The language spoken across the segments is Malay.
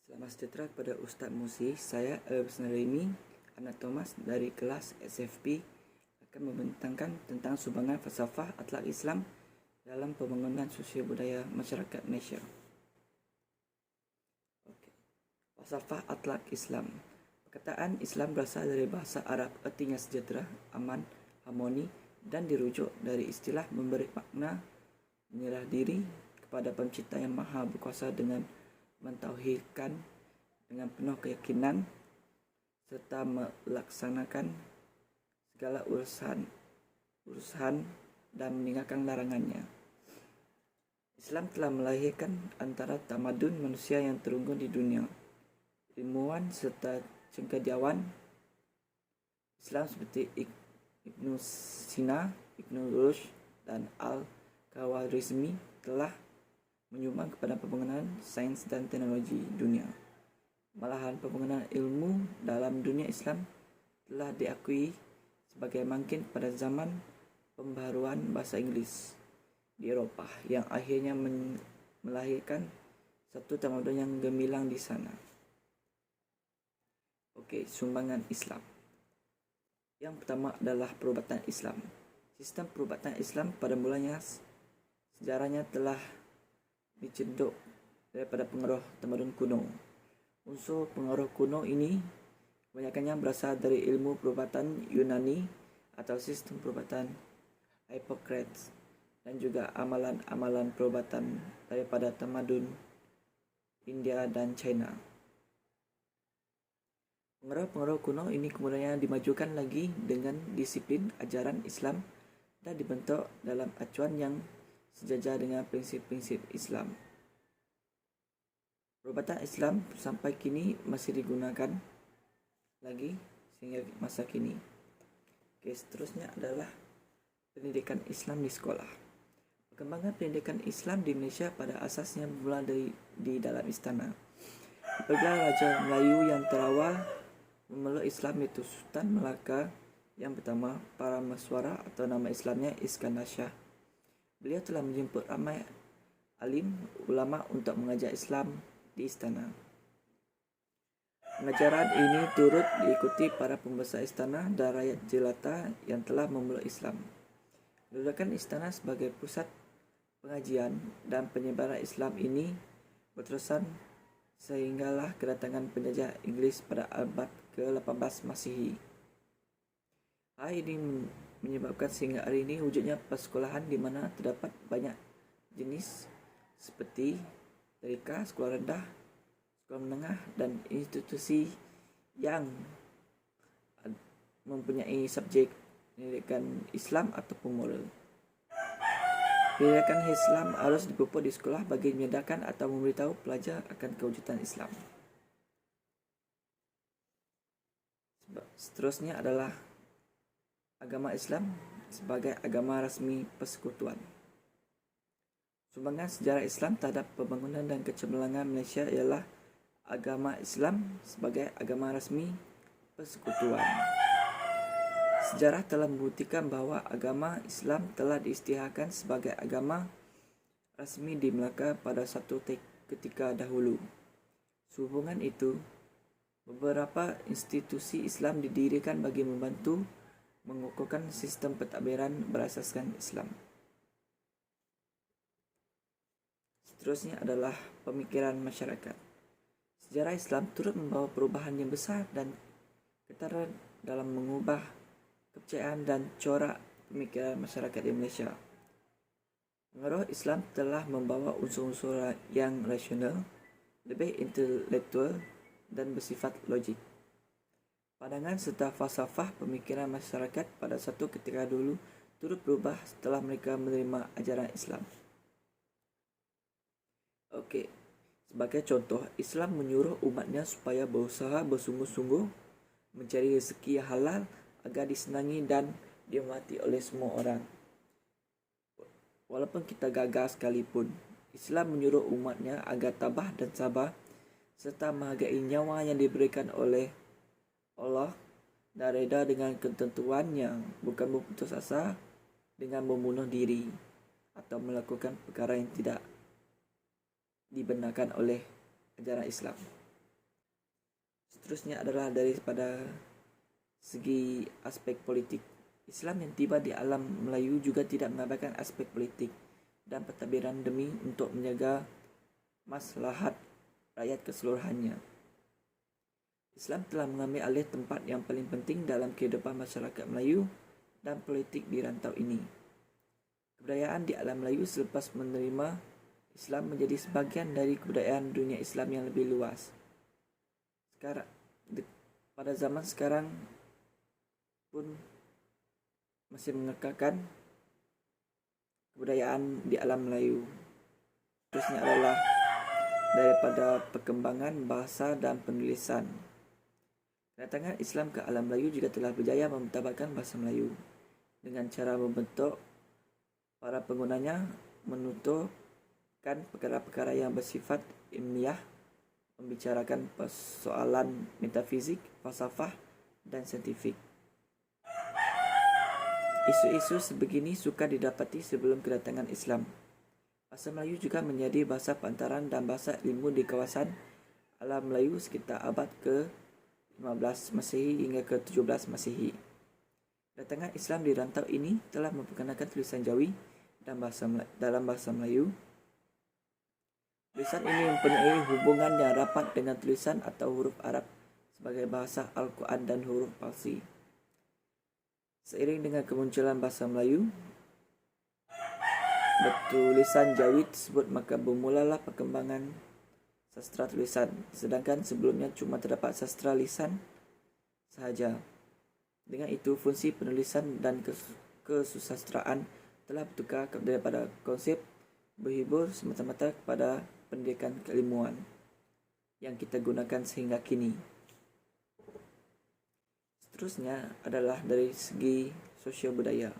Selamat sejahtera kepada Ustaz Musi. Saya Al-Bisnarimi, anak Thomas dari kelas SFP akan membentangkan tentang sumbangan falsafah akhlak Islam dalam pembangunan sosial budaya masyarakat Malaysia. Falsafah akhlak Islam. Perkataan Islam berasal dari bahasa Arab, artinya sejahtera, aman, harmoni dan dirujuk dari istilah memberi makna menyerah diri kepada Pencipta yang Maha Berkuasa dengan mentauhidkan dengan penuh keyakinan serta melaksanakan segala urusan dan meninggalkan larangannya. Islam telah melahirkan antara tamadun manusia yang terunggul di dunia, ilmuwan serta cengkediawan Islam seperti Ibnu Sina, Ibnu Rushd dan Al-Khawarizmi telah menyumbang kepada pembangunan sains dan teknologi dunia. Malahan pembangunan ilmu dalam dunia Islam telah diakui sebagai bangkit pada zaman pembaharuan bahasa Inggeris di Eropah yang akhirnya melahirkan satu tamadun yang gemilang di sana. Sumbangan Islam. Yang pertama adalah perubatan Islam. Sistem perubatan Islam pada mulanya sejarahnya telah dicedok daripada pengaruh tamadun kuno. Unsur pengaruh kuno ini kebanyakannya berasal dari ilmu perubatan Yunani atau sistem perubatan Hippocrates dan juga amalan-amalan perubatan daripada tamadun India dan China. Pengaruh-pengaruh kuno ini kemudian dimajukan lagi dengan disiplin ajaran Islam dan dibentuk dalam acuan yang sejajar dengan prinsip-prinsip Islam. Perubatan Islam sampai kini masih digunakan lagi sehingga masa kini. Seterusnya adalah pendidikan Islam di sekolah. Perkembangan pendidikan Islam di Malaysia pada asasnya bermula di dalam istana. Apabila Raja Melayu yang terawal memeluk Islam iaitu Sultan Melaka yang pertama, Parameswara atau nama Islamnya Iskandar Shah. Beliau telah menjemput ramai alim ulama untuk mengajar Islam di istana. Pengajaran ini turut diikuti para pembesar istana dan rakyat jelata yang telah memeluk Islam. Kedudukan istana sebagai pusat pengajian dan penyebaran Islam ini berterusan sehinggalah kedatangan penjajah Inggeris pada abad ke-18 Masihi. Hal ini menyebabkan sehingga hari ini wujudnya persekolahan di mana terdapat banyak jenis seperti tadika, sekolah rendah, sekolah menengah dan institusi yang mempunyai subjek pendidikan Islam ataupun moral. Pendidikan Islam harus dipupuk di sekolah bagi menyedarkan atau memberitahu pelajar akan kewujudan Islam. Seterusnya adalah agama Islam sebagai agama rasmi persekutuan. Sumbangan sejarah Islam terhadap pembangunan dan kecemerlangan Malaysia ialah agama Islam sebagai agama rasmi persekutuan. Sejarah telah membuktikan bahawa agama Islam telah diisytiharkan sebagai agama rasmi di Melaka pada satu ketika dahulu. Sehubungan itu, beberapa institusi Islam didirikan bagi membantu mengukuhkan sistem pentadbiran berasaskan Islam. Seterusnya adalah pemikiran masyarakat. Sejarah Islam turut membawa perubahan yang besar dan ketara dalam mengubah kepercayaan dan corak pemikiran masyarakat di Malaysia. Pengaruh Islam telah membawa unsur-unsur yang rasional, lebih intelektual dan bersifat logik. Pandangan serta falsafah pemikiran masyarakat pada satu ketika dulu turut berubah setelah mereka menerima ajaran Islam. Sebagai contoh, Islam menyuruh umatnya supaya berusaha bersungguh-sungguh mencari rezeki yang halal agar disenangi dan dihormati oleh semua orang. Walaupun kita gagal sekalipun, Islam menyuruh umatnya agar tabah dan sabar serta menghargai nyawa yang diberikan oleh Allah dan reda dengan ketentuan yang bukan berputus asa dengan membunuh diri atau melakukan perkara yang tidak dibenarkan oleh ajaran Islam. Seterusnya adalah daripada segi aspek politik. Islam yang tiba di alam Melayu juga tidak mengabaikan aspek politik dan pentadbiran demi untuk menjaga maslahat rakyat keseluruhannya. Islam telah mengambil alih tempat yang paling penting dalam kehidupan masyarakat Melayu dan politik di rantau ini. Kebudayaan di alam Melayu selepas menerima Islam menjadi sebahagian dari kebudayaan dunia Islam yang lebih luas. Pada zaman sekarang pun masih mengekalkan kebudayaan di alam Melayu. Terusnya adalah daripada perkembangan bahasa dan penulisan. Kedatangan Islam ke alam Melayu juga telah berjaya mementabatkan bahasa Melayu dengan cara membentuk para penggunanya menuturkan perkara-perkara yang bersifat ilmiah, membicarakan persoalan metafizik, falsafah dan saintifik. Isu-isu sebegini sukar didapati sebelum kedatangan Islam. Bahasa Melayu juga menjadi bahasa pantaran dan bahasa ilmu di kawasan alam Melayu sekitar abad ke-15 Masehi hingga ke-17 Masehi. Kedatangan Islam di rantau ini telah memperkenalkan tulisan Jawi dan dalam bahasa Melayu. Tulisan ini mempunyai hubungan yang rapat dengan tulisan atau huruf Arab sebagai bahasa Al-Quran dan huruf Parsi. Seiring dengan kemunculan bahasa Melayu, bertulisan Jawi tersebut, maka bermulalah perkembangan sastra tulisan, sedangkan sebelumnya cuma terdapat sastra lisan sahaja. Dengan itu, fungsi penulisan dan kesusastraan telah bertukar daripada konsep berhibur semata-mata kepada pendidikan keilmuan yang kita gunakan sehingga kini. Seterusnya adalah dari segi sosial budaya.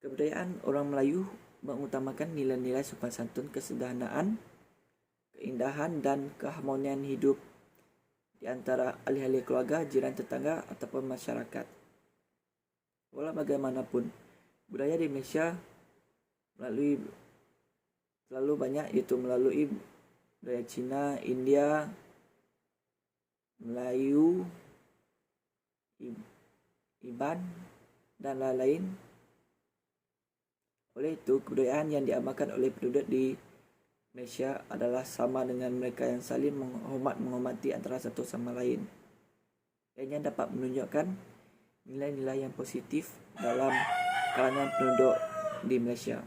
Kebudayaan orang Melayu mengutamakan nilai-nilai sopan santun, kesederhanaan, keindahan dan keharmonian hidup di antara ahli-ahli keluarga, jiran tetangga ataupun masyarakat. Walau bagaimanapun, budaya di Malaysia terlalu banyak, iaitu melalui budaya Cina, India, Melayu, Iban dan lain-lain. Oleh itu, kebudayaan yang diamalkan oleh penduduk di Malaysia adalah sama dengan mereka yang saling menghormati antara satu sama lain. Ianya dapat menunjukkan nilai-nilai yang positif dalam kalangan penduduk di Malaysia.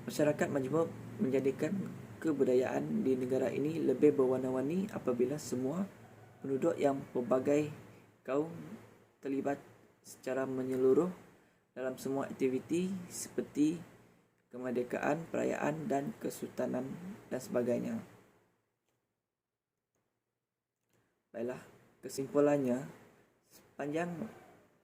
Masyarakat majmuk menjadikan kebudayaan di negara ini lebih berwarna-warni apabila semua penduduk yang pelbagai kaum terlibat secara menyeluruh dalam semua aktiviti seperti kemerdekaan, perayaan dan kesultanan dan sebagainya. Baiklah, kesimpulannya, sepanjang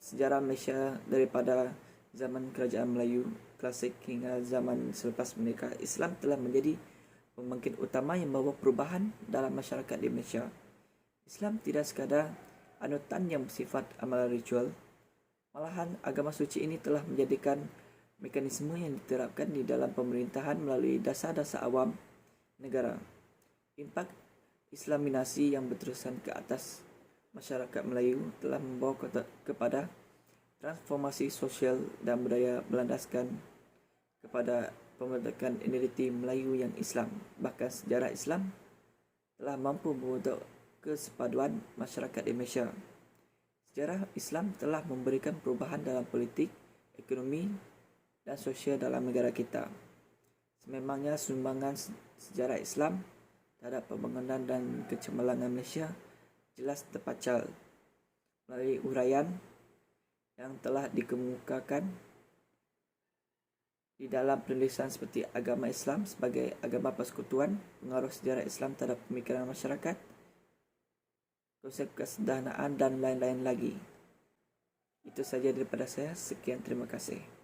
sejarah Malaysia daripada zaman kerajaan Melayu klasik hingga zaman selepas merdeka, Islam telah menjadi pembangkit utama yang membawa perubahan dalam masyarakat di Malaysia. Islam tidak sekadar anutan yang bersifat amalan ritual, malahan agama suci ini telah menjadikan mekanisme yang diterapkan di dalam pemerintahan melalui dasar-dasar awam negara. Impak Islaminasi yang berterusan ke atas masyarakat Melayu telah membawa kepada transformasi sosial dan budaya berlandaskan kepada pembentukan identiti Melayu yang Islam. Bahkan sejarah Islam telah mampu membentuk kesepaduan masyarakat di Malaysia. Sejarah Islam telah memberikan perubahan dalam politik, ekonomi dan sosial dalam negara kita. Sememangnya sumbangan sejarah Islam terhadap pembangunan dan kecemerlangan Malaysia jelas terpacal melalui uraian yang telah dikemukakan di dalam penulisan seperti agama Islam sebagai agama persekutuan, pengaruh sejarah Islam terhadap pemikiran masyarakat, konsep kesederhanaan dan lain-lain lagi. Itu saja daripada saya. Sekian, terima kasih.